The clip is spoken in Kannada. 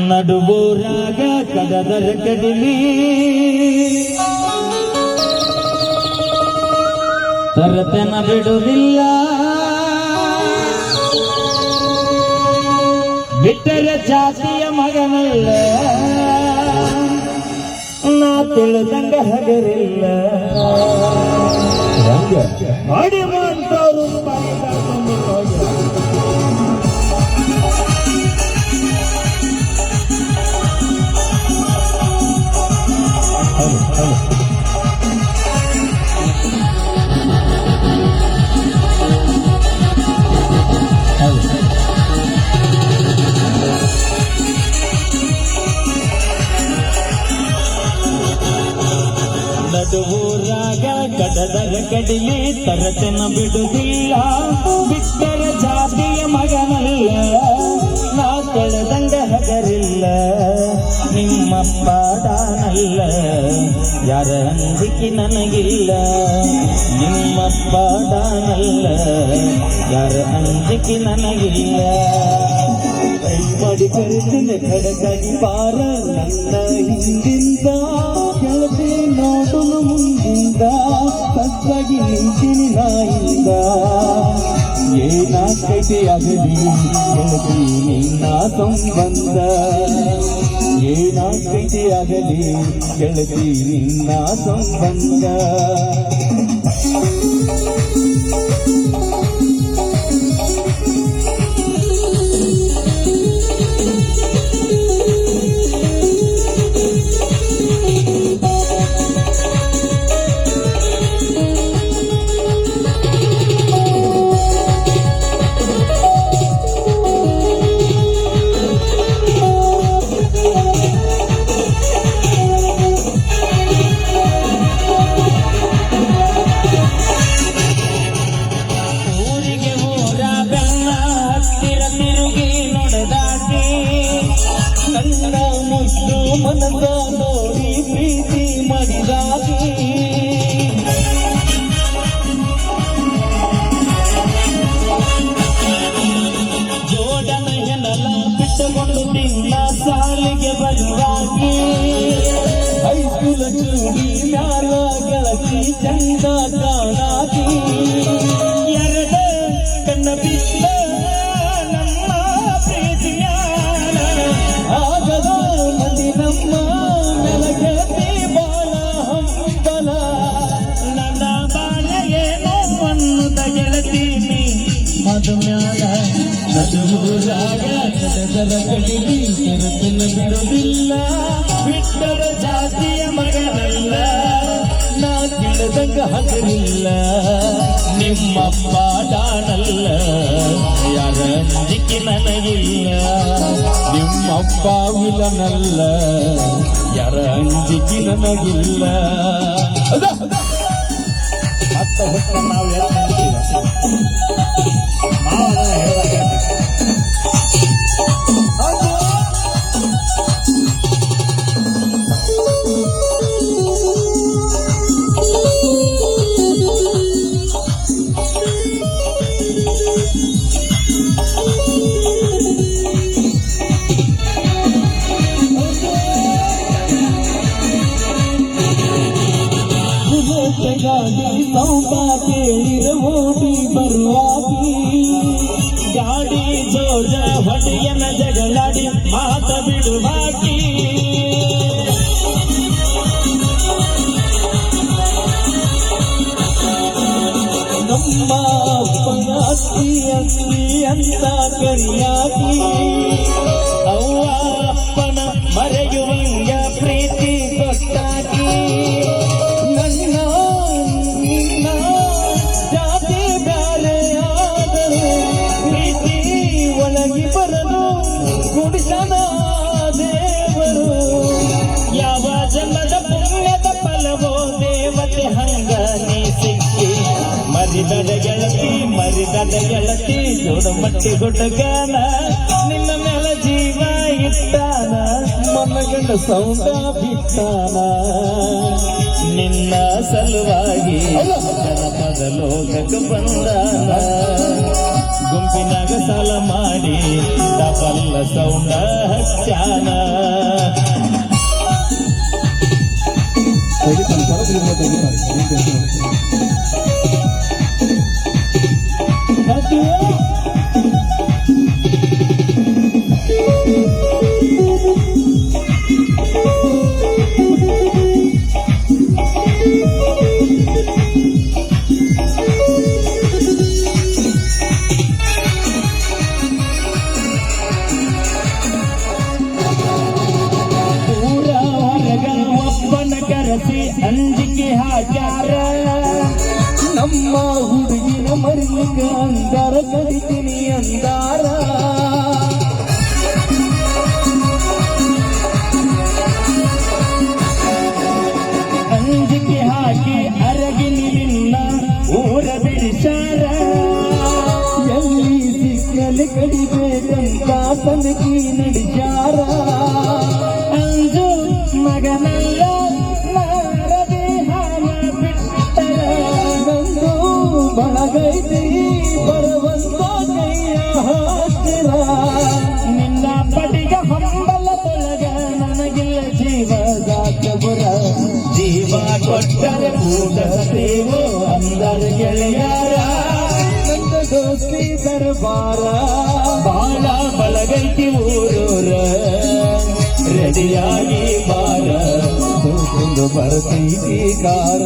ನಡುವೂರಾಗ ಕಡದರ ಕಡಿಲಿ ತರತನ ಬಿಡುವುದಿಲ್ಲ ಬಿಟ್ಟರೆ ಜಾತಿಯ ಮಗನಲ್ಲ ನಾ ತಿಳಿದಂಗ ಹಗರಿಲ್ಲ ಮಾಡಿ ಮಾಡ್ತಾರು ನಡುವೂರಾಗ ಗಡದರ ಕಡಿಲಿ ತರತನ ಬಿಡುವುದಿಲ್ಲ ಬಿಟ್ಟರೆ ಜಾತಿಯ ಮಗನಲ್ಲ ನಾ ಕಳೆದಂಗ ಹಗರಿಲ್ಲ ನಿಮ್ಮಪ್ಪ ದಾನಲ್ಲ ಯಾರ ಅಂಜಿಕೆ ನನಗಿಲ್ಲ ನಿಮ್ಮಪ್ಪ ದಾನಲ್ಲ ಯಾರ ಅಂಜಿಕೆ ನನಗಿಲ್ಲ ಕೈ ಮಾಡಿ ಕರೆತನೆ ಕಡಗಡಿ ಬಾರ ನನ್ನ ಹಿಂದಿಂದ ಗೆಳತಿ ನೋಡಲು ಮುಂದಿಂದ ಸಜ್ಜಾಗಿ ನಿಂತಿನಿ ನಾಯಿಂದ ಏನಾಗೈತೆ ಆಗಲಿ ಗೆಳತಿ ನಿನ್ನ ಸಂಬಂಧ ಏನಾಗೈತೆ ಆಗಲಿ ಗೆಳತಿ ನಿನ್ನ ಸಂಬಂಧ ಮನದ ನೋಡಿ ಪ್ರೀತಿ ಮಾಡಿದಾಗಿ ಜೋಡನ ಹೆಣಲ ಬಿಟ್ಟುಕೊಂಡು ತಿನ್ನ ಸಾಲಿಗೆ ಬರುವಾಗಿ ಹೈಸ್ಕೂಲ ಚೂಡಿ ಮ್ಯಾಲ ಗೆಳತಿ ಚಂದ ಕಾಣಾಗಿ ಎರಡ ಕಣ್ಣ ಬಿಟ್ಟ ನಮ್ಮ ಪ್ರೀತಿಯ ಆಗದ ನಮ್ಮ ನೆಲಗೆಳತಿ ಬಾಳ ಹಂಬಲ ನನ್ನ ಬಾಳೆಯೇನೋ ಅನ್ನುತ್ತ ಗೆಳತೀನಿ ಮದುಮ್ಯಾಲ ನಡುವೂರಾಗ ಕಡದರ ಕಡಿಲಿ ತರತನ ಬಿಡುವುದಿಲ್ಲ ಬಿಟ್ಟರ ಜಾತಿಯ ಮಗನಲ್ಲ ನಾ ತಿಳಿದಂಗ ಹಗರಿಲ್ಲ ನಿಮ್ಮಪ್ಪ ದಾನಲ್ಲ ಯಾರ ಅಂಜಿಕೆ ನನಗಿಲ್ಲ ನಿಮ್ಮಪ್ಪ ವಿಲನಲ್ಲ ಯಾರ ಅಂಜಿಕೆ ನನಗಿಲ್ಲ ಹತ್ತ ಹೊತ್ತ ನಾವು ಸೌಂಡ ಕೇಳಿರ ಓಡಿ ಬರುವಾಗಿ ಗಾಡಿ ಜೋರ ಹೊಡೆಯನ ಜಗಳಾಡಿ ಮಾತ ಬಿಡುವಾಗಿ ನಮ್ಮ ಅಪ್ಪನ ಅತ್ತಿ ಅತ್ತಿ ಅಂತ ಕರಿಯಾಗಿ ಅವ್ವ ಅಪ್ಪನ ಮರೆಯುವಂಗ ಪ್ರೀತಿ ಗೊತ್ತಾಗಿ ಬರಲು ಗುಡಿಸನ ದೇವರು ಯಾವ ಜನ್ಮದ ಪುಣ್ಯದ ಫಲವೋ ದೇವತೆ ಹಂಗ ನೀ ಸಿಕ್ಕಿ ಮರಿದದ ಗೆಳತಿ ಜೋಡ ಮಟ್ಟಿ ಹುಡುಗನ ನಿನ್ನ ಮೇಲೆ ಜೀವ ಇಟ್ಟಾನ ಮನಗಂಡ ಸೌಂಡ ಬಿಟ್ಟಾನ ನಿನ್ನ ಸಲುವಾಗಿ ಜನಪದ ಲೋಕಕ್ಕೆ ಬಂದಾನ ಗುಂಪಿನಾಗ ಸಾಲ ಮಾಡಿ ಸೌಂಡ ಹಚ್ಚಾನ ಅಂಜಿಕೆ ಹಾಕ್ಯಾರ ನಮ್ಮ ಹುಡುಗಿನ ಮರಿಲಿಕ್ಕ ಅಂದಾರ ಕರಿತೀನಿ ಅಂದಾರ ಅಂಜಿಕೆ ಹಾಕಿ ಅರಗಿನಿನ್ನ ಊರ ಬಿಡಿಸಾರ ಎಲ್ಲಿ ಸಿಕ್ಕಲಿ ಕಡಿಬೇಕಂತ ತನಕಿ ನಡೆಸಾರ ಅಂಜು ಮಗನಲ್ಲ ಬಳಗೈತಿ ಬರುವಂತ ಕೈಯ ಹತ್ತಿರ ನಿನ್ನ ಪಟಿಗ ಹಂಬಲದೊಳಗ ನನಗಿಲ್ಲ ಜೀವದ ಕಬುರ ಜೀವ ಕೊಟ್ಟರೆ ಕೂಡತೇವೋ ಅಂದರ ಗೆಳೆಯಾರ ನನ್ನ ದೋಸ್ತಿ ದರ್ಬಾರ ಬಾಳ ಬಳಗೈತಿ ಊರೂರ ರೆಡಿಯಾಗಿ ಬಾರ ಬರ್ತೈತಿ ಕಾರ